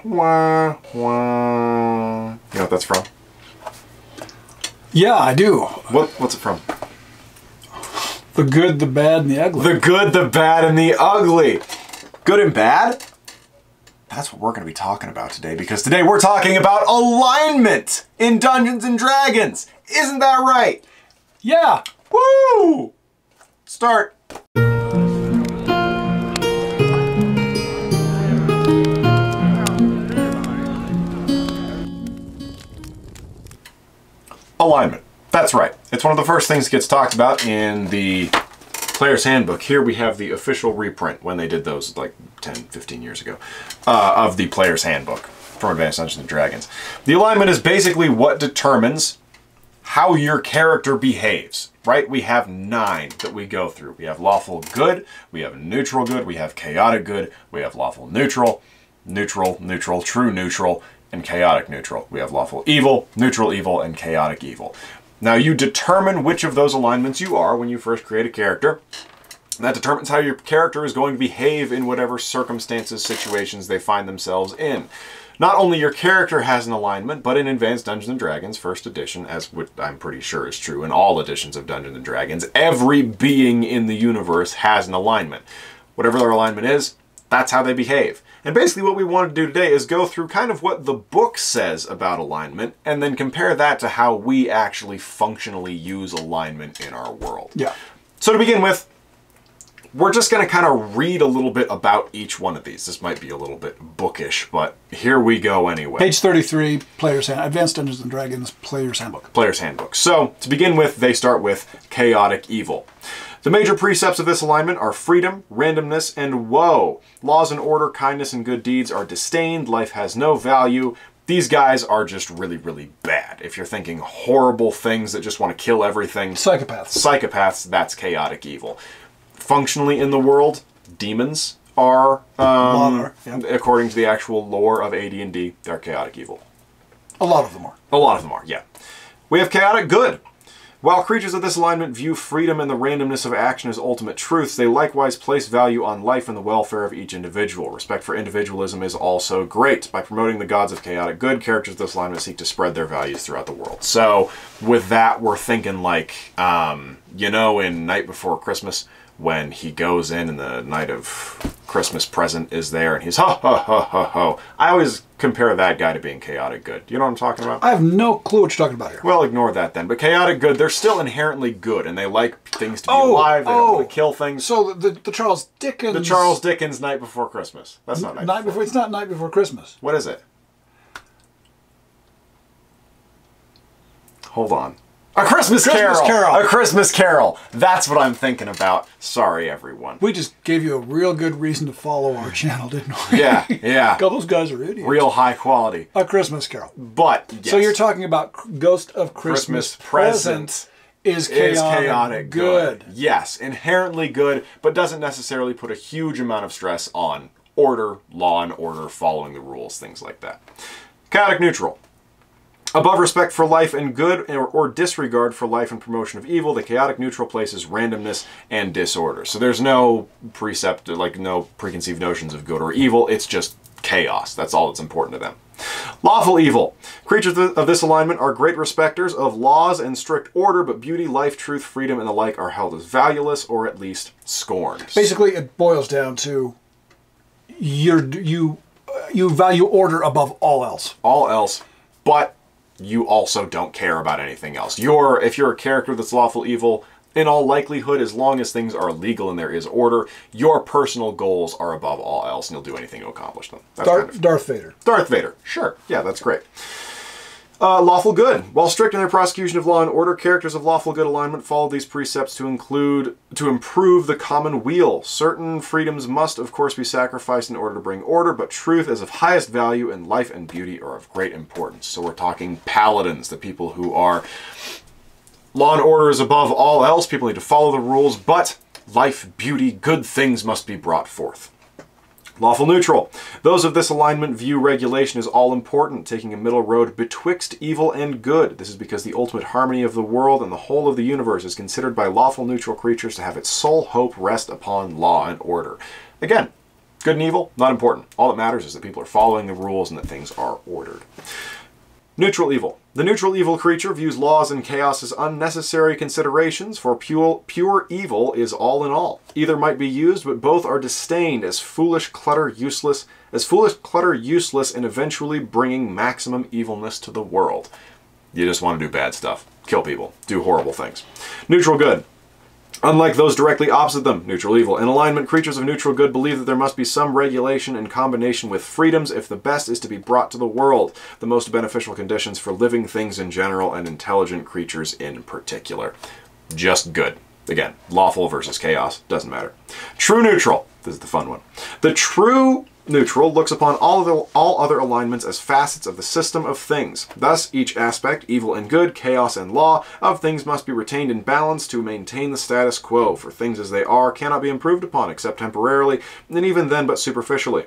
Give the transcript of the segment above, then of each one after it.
wah, wah. You know what that's from? Yeah, I do. What's it from? The Good, the Bad, and the Ugly. The Good, the Bad, and the Ugly. Good and bad? That's what we're going to be talking about today, because today we're talking about alignment in Dungeons & Dragons. Isn't that right? Yeah. Woo! Start. Alignment. That's right. It's one of the first things that gets talked about in the Player's Handbook. Here we have the official reprint when they did those like 10, 15 years ago of the Player's Handbook from Advanced Dungeons & Dragons. The alignment is basically what determines how your character behaves, right? We have 9 that we go through. We have Lawful Good, we have Neutral Good, we have Chaotic Good, we have Lawful Neutral, Neutral, Neutral, True Neutral, and Chaotic Neutral. We have Lawful Evil, Neutral Evil, and Chaotic Evil. Now you determine which of those alignments you are when you first create a character. That determines how your character is going to behave in whatever circumstances, situations they find themselves in. Not only your character has an alignment, but in Advanced Dungeons & Dragons, first edition, as I'm pretty sure is true in all editions of Dungeons & Dragons, every being in the universe has an alignment. Whatever their alignment is, that's how they behave. And basically what we want to do today is go through kind of what the book says about alignment, and then compare that to how we actually functionally use alignment in our world. Yeah. So to begin with, we're just going to kind of read a little bit about each one of these. This might be a little bit bookish, but here we go anyway. Page 33, Advanced Dungeons & Dragons Player's Handbook. Player's Handbook. So, to begin with, they start with Chaotic Evil. The major precepts of this alignment are freedom, randomness, and woe. Laws and order, kindness, and good deeds are disdained. Life has no value. These guys are just really, really bad. If you're thinking horrible things that just want to kill everything. Psychopaths. Psychopaths, that's Chaotic Evil. Functionally in the world, demons are, according to the actual lore of AD&D, they're Chaotic Evil. A lot of them are. A lot of them are, yeah. We have Chaotic Good. While creatures of this alignment view freedom and the randomness of action as ultimate truths, they likewise place value on life and the welfare of each individual. Respect for individualism is also great. By promoting the gods of Chaotic Good, characters of this alignment seek to spread their values throughout the world. So, with that, we're thinking like, you know, in Night Before Christmas, when he goes in and the night of Christmas present is there and he's ho ho ho ho ho. I always compare that guy to being Chaotic Good. You know what I'm talking about? I have no clue what you're talking about here. Well, ignore that then. But Chaotic Good, they're still inherently good and they like things to be alive. They don't want to kill things. So the Charles Dickens... The Charles Dickens Night Before Christmas. That's not Night Before. It's not Night Before Christmas. What is it? Hold on. A Christmas Carol! A Christmas Carol! That's what I'm thinking about. Sorry, everyone. We just gave you a real good reason to follow our channel, didn't we? Yeah, yeah. God, those guys are idiots. Real high quality. A Christmas Carol. But, yes. So you're talking about Ghost of Christmas Present is chaotic good. Yes, inherently good, but doesn't necessarily put a huge amount of stress on order, law and order, following the rules, things like that. Chaotic Neutral. Above respect for life and good, or disregard for life and promotion of evil, the Chaotic Neutral places randomness and disorder. So there's no precept, like no preconceived notions of good or evil, it's just chaos. That's all that's important to them. Lawful Evil. Creatures of this alignment are great respecters of laws and strict order, but beauty, life, truth, freedom, and the like are held as valueless, or at least scorned. Basically, it boils down to you value order above all else. All else, but you also don't care about anything else. If you're a character that's lawful evil, in all likelihood, as long as things are legal and there is order, your personal goals are above all else, and you'll do anything to accomplish them. That's Darth Vader. Darth Vader, sure. Yeah, that's great. Lawful Good. While strict in their prosecution of law and order, characters of lawful good alignment follow these precepts to improve the common weal. Certain freedoms must, of course, be sacrificed in order to bring order, but truth is of highest value, and life and beauty are of great importance. So we're talking paladins, the people who are... Law and order is above all else. People need to follow the rules, but life, beauty, good things must be brought forth. Lawful Neutral. Those of this alignment view regulation as all important, taking a middle road betwixt evil and good. This is because the ultimate harmony of the world and the whole of the universe is considered by lawful neutral creatures to have its sole hope rest upon law and order. Again, Good and evil, not important. All that matters is that people are following the rules and that things are ordered. Neutral evil. The neutral evil creature views laws and chaos as unnecessary considerations, for pure evil is all in all. Either might be used, but both are disdained as foolish clutter useless and eventually bringing maximum evilness to the world. You just want to do bad stuff. Kill people. Do horrible things. Neutral good. Unlike those directly opposite them, neutral evil. In alignment, creatures of neutral good believe that there must be some regulation in combination with freedoms if the best is to be brought to the world, the most beneficial conditions for living things in general and intelligent creatures in particular. Just good. Again, lawful versus chaos, doesn't matter. True neutral. This is the fun one. The true neutral looks upon all other alignments as facets of the system of things. Thus, each aspect, evil and good, chaos and law, of things must be retained in balance to maintain the status quo, for things as they are cannot be improved upon except temporarily, and even then but superficially.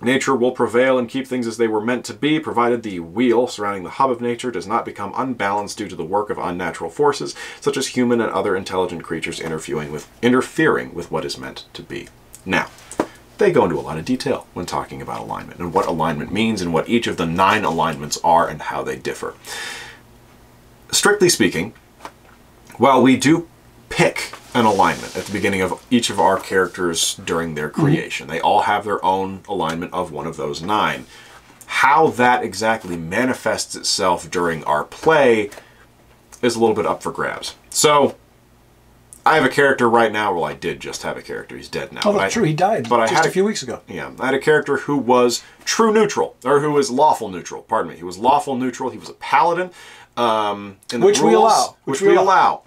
Nature will prevail and keep things as they were meant to be, provided the wheel surrounding the hub of nature does not become unbalanced due to the work of unnatural forces, such as human and other intelligent creatures interfering with what is meant to be. Now, they go into a lot of detail when talking about alignment and what alignment means and what each of the 9 alignments are and how they differ. Strictly speaking, while we do pick an alignment at the beginning of each of our characters during their creation, they all have their own alignment of one of those 9. How that exactly manifests itself during our play is a little bit up for grabs. So, I have a character right now. Well, I did just have a character. He's dead now. Oh, that's true. He died just a few weeks ago. Yeah. I had a character who was true neutral, or who was lawful neutral. Pardon me. He was lawful neutral. He was a paladin. Which we allow. Which we allow.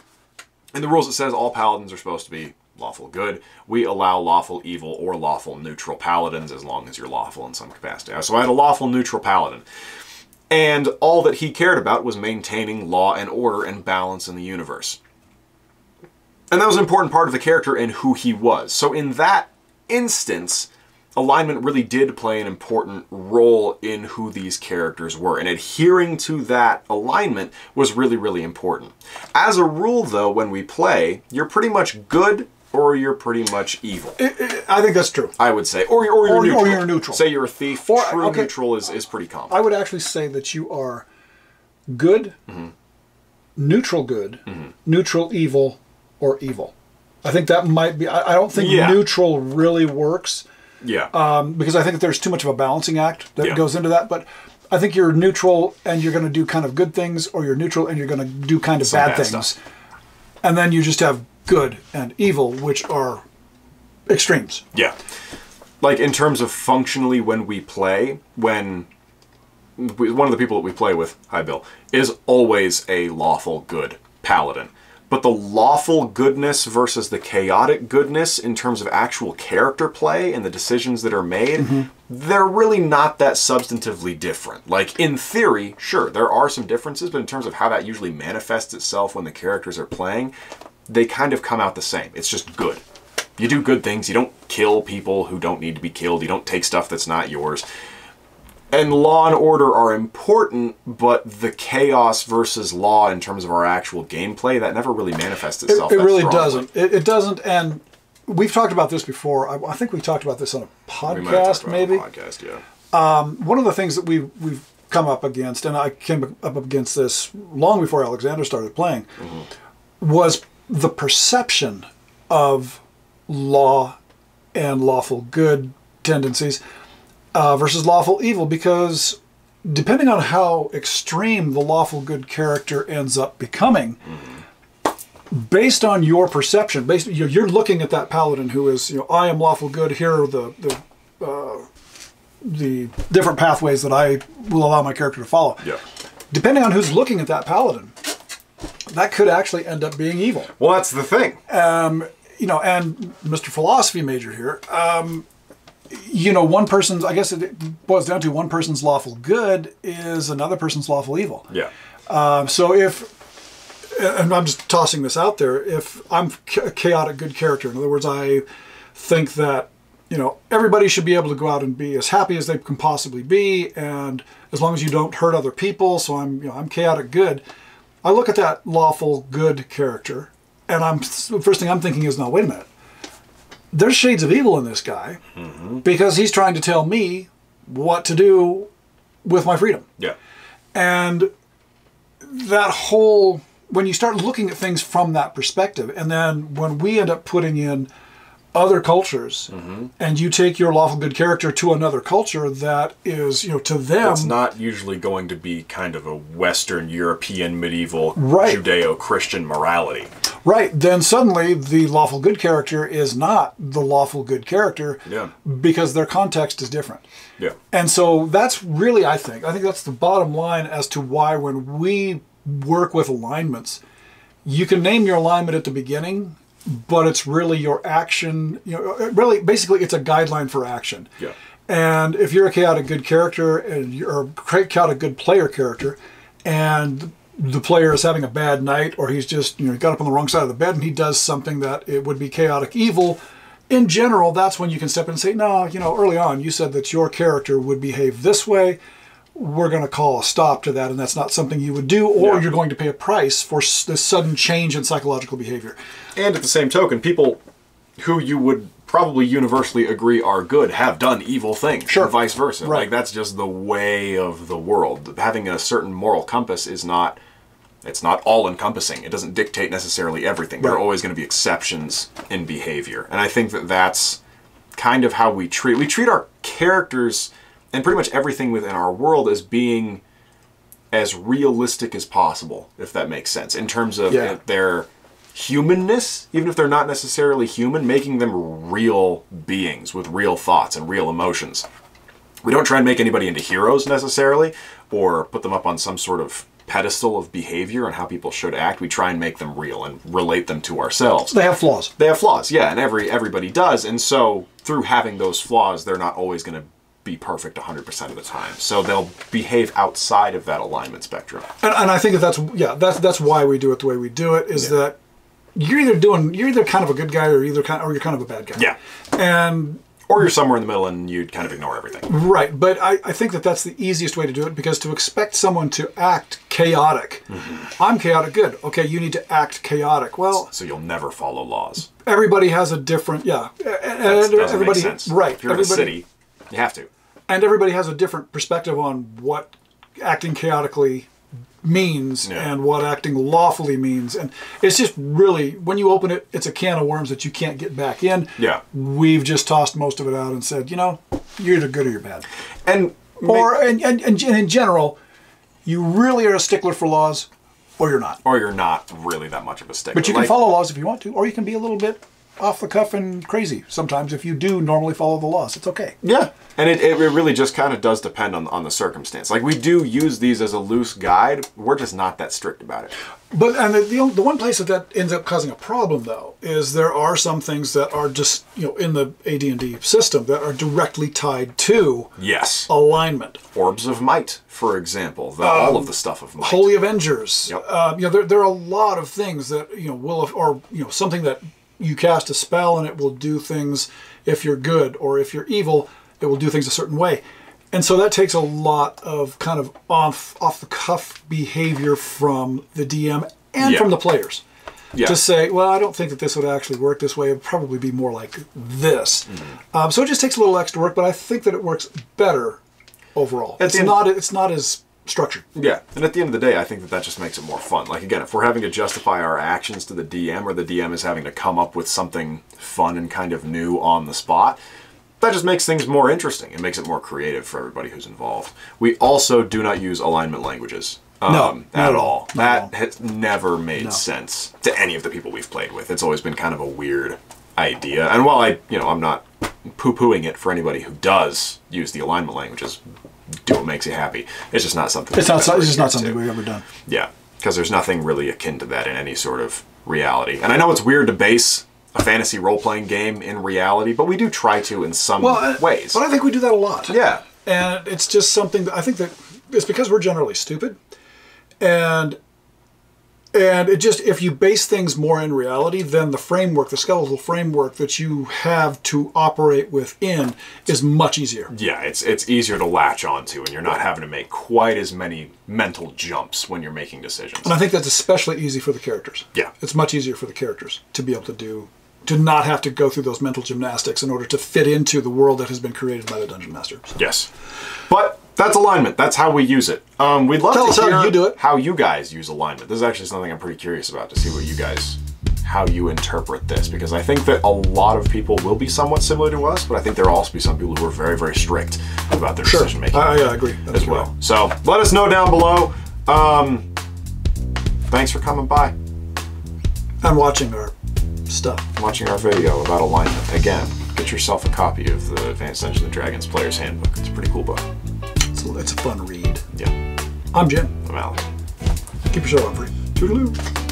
In the rules, it says all paladins are supposed to be lawful good. We allow lawful evil or lawful neutral paladins as long as you're lawful in some capacity. So I had a lawful neutral paladin. And all that he cared about was maintaining law and order and balance in the universe. And that was an important part of the character and who he was. So in that instance, alignment really did play an important role in who these characters were. And adhering to that alignment was really, really important. As a rule, though, when we play, you're pretty much good or you're pretty much evil. I think that's true. I would say. Or you're neutral. Or you're neutral. Say you're a thief. True neutral is pretty common. I would actually say that you are good, neutral good, neutral evil, or evil. I think that might be... I don't think neutral really works. Yeah. Because I think that there's too much of a balancing act that goes into that. But I think you're neutral and you're going to do kind of good things, or you're neutral and you're going to do kind of bad things. Stuff. And then you just have good and evil, which are extremes. Yeah. Like in terms of functionally when we play, one of the people that we play with, hi Bill, is always a lawful good paladin. But the lawful goodness versus the chaotic goodness in terms of actual character play and the decisions that are made, they're really not that substantively different. Like, in theory, sure, there are some differences, but in terms of how that usually manifests itself when the characters are playing, they kind of come out the same. It's just good. You do good things. You don't kill people who don't need to be killed. You don't take stuff that's not yours. And law and order are important, but the chaos versus law in terms of our actual gameplay, that never really manifests itself. It really doesn't. It doesn't, and we've talked about this before. I think we talked about this on a podcast, maybe. On a podcast, yeah. One of the things that we've come up against, and I came up against this long before Alexander started playing, was the perception of law and lawful good tendencies versus lawful evil, because depending on how extreme the lawful good character ends up becoming, based on your perception, you're looking at that paladin who is, I am lawful good. Here are the different pathways that I will allow my character to follow. Yeah. Depending on who's looking at that paladin, that could actually end up being evil. Well, that's the thing. And Mr. Philosophy Major here, one person's, I guess it boils down to one person's lawful good is another person's lawful evil. Yeah. So and I'm just tossing this out there, if I'm a chaotic good character, in other words, I think that, everybody should be able to go out and be as happy as they can possibly be, and as long as you don't hurt other people, so I'm chaotic good. I look at that lawful good character, and first thing I'm thinking is, no, wait a minute. there's shades of evil in this guy because he's trying to tell me what to do with my freedom. Yeah. And that whole, when you start looking at things from that perspective, and then when we end up putting in other cultures, and you take your lawful good character to another culture that is, you know, to them, it's not usually going to be kind of a Western European medieval Right. Judeo-Christian morality. right, then suddenly the lawful good character is not the lawful good character Yeah. because their context is different. Yeah. And so that's really, I think that's the bottom line as to why when we work with alignments, you can name your alignment at the beginning, but it's really your action, you know, really, basically it's a guideline for action. Yeah. And if you're a chaotic good character and you're a chaotic good player character, and the player is having a bad night, or he's just, you know, he got up on the wrong side of the bed and he does something that it would be chaotic evil, in general, that's when you can step in and say, no, you know, early on you said that your character would behave this way. We're going to call a stop to that, and that's not something you would do, or you're going to pay a price for this sudden change in psychological behavior. And at the same token, people who you would probably universally agree are good have done evil things, Sure. and vice versa. Right. Like, that's just the way of the world. Having a certain moral compass is not, it's not all-encompassing. It doesn't dictate necessarily everything. There are Right. always going to be exceptions in behavior. And I think that that's kind of how we treat our characters and pretty much everything within our world as being as realistic as possible, if that makes sense, in terms of their humanness, even if they're not necessarily human, making them real beings with real thoughts and real emotions. We don't try and make anybody into heroes necessarily, or put them up on some sort of pedestal of behavior and how people should act. We try and make them real and relate them to ourselves. They have flaws. They have flaws, yeah, and everybody does. And so through having those flaws, they're not always going to be perfect 100% of the time. So they'll behave outside of that alignment spectrum. And I think that's why we do it the way we do it, is that you're either kind of a good guy or you're kind of a bad guy. Yeah. And or you're somewhere in the middle and you kind of ignore everything. right, but I think that's the easiest way to do it, because to expect someone to act chaotic, I'm chaotic good. Okay, you need to act chaotic. Well, so you'll never follow laws. everybody has a different That doesn't everybody make sense. right. If you're in a city, you have to. And everybody has a different perspective on what acting chaotically means and what acting lawfully means. And it's just really, when you open it, it's a can of worms that you can't get back in. Yeah. We've just tossed most of it out and said, you know, you're either good or you're bad. And And in general, you really are a stickler for laws, or you're not. or you're not really that much of a stickler. But you can follow laws if you want to, or you can be a little bit off the cuff and crazy sometimes if you do normally follow the laws. It's okay. Yeah. And it really just kind of does depend on the circumstance. Like, we do use these as a loose guide. We're just not that strict about it. But and the one place that ends up causing a problem, though, is there are some things that are just, you know, in the AD&D system that are directly tied to Yes. alignment. Orbs of Might, for example. All of the stuff of Might. Holy Avengers. Yep. You know, there are a lot of things that, you know, will, or, you know, something that you cast a spell and it will do things if you're good, or if you're evil, it will do things a certain way. And so that takes a lot of kind of off the cuff behavior from the DM and from the players. To say, well, I don't think that this would actually work this way. It would probably be more like this. So it just takes a little extra work, but I think that it works better overall. It's not as structured. Yeah, and at the end of the day, I think that just makes it more fun. Like, again, if we're having to justify our actions to the DM, or the DM is having to come up with something fun and kind of new on the spot, that just makes things more interesting. It makes it more creative for everybody who's involved. We also do not use alignment languages at all. That has never made sense to any of the people we've played with. It's always been kind of a weird idea. And while I'm not poo-pooing it for anybody who does use the alignment languages, do what makes you happy. It's just not something. It's just not something we've ever done. Yeah, because there's nothing really akin to that in any sort of reality. And I know it's weird to base a fantasy role-playing game in reality, but we do try to in some ways. But I think we do that a lot. Yeah. And it's just something that I think that it's because we're generally stupid. And it just, if you base things more in reality, then the framework, the skeletal framework that you have to operate within is much easier. Yeah, it's easier to latch onto, and you're not having to make quite as many mental jumps when you're making decisions. And I think that's especially easy for the characters. Yeah. It's much easier for the characters to be able to do to not have to go through those mental gymnastics in order to fit into the world that has been created by the Dungeon Master. So. Yes. But that's alignment. That's how we use it. We'd love to hear how you do it. How you guys use alignment. This is actually something I'm pretty curious about, to see what you guys, how you interpret this, because I think that a lot of people will be somewhat similar to us, but I think there will also be some people who are very, very strict about their decision making. I agree. That's as well. So let us know down below. Thanks for coming by. And watching our stuff. Watching our video about alignment. Again, get yourself a copy of the Advanced Dungeons & Dragons Player's Handbook. It's a pretty cool book. It's a fun read. Yeah. I'm Jim. I'm Alex. Keep your show on free. Toodaloo.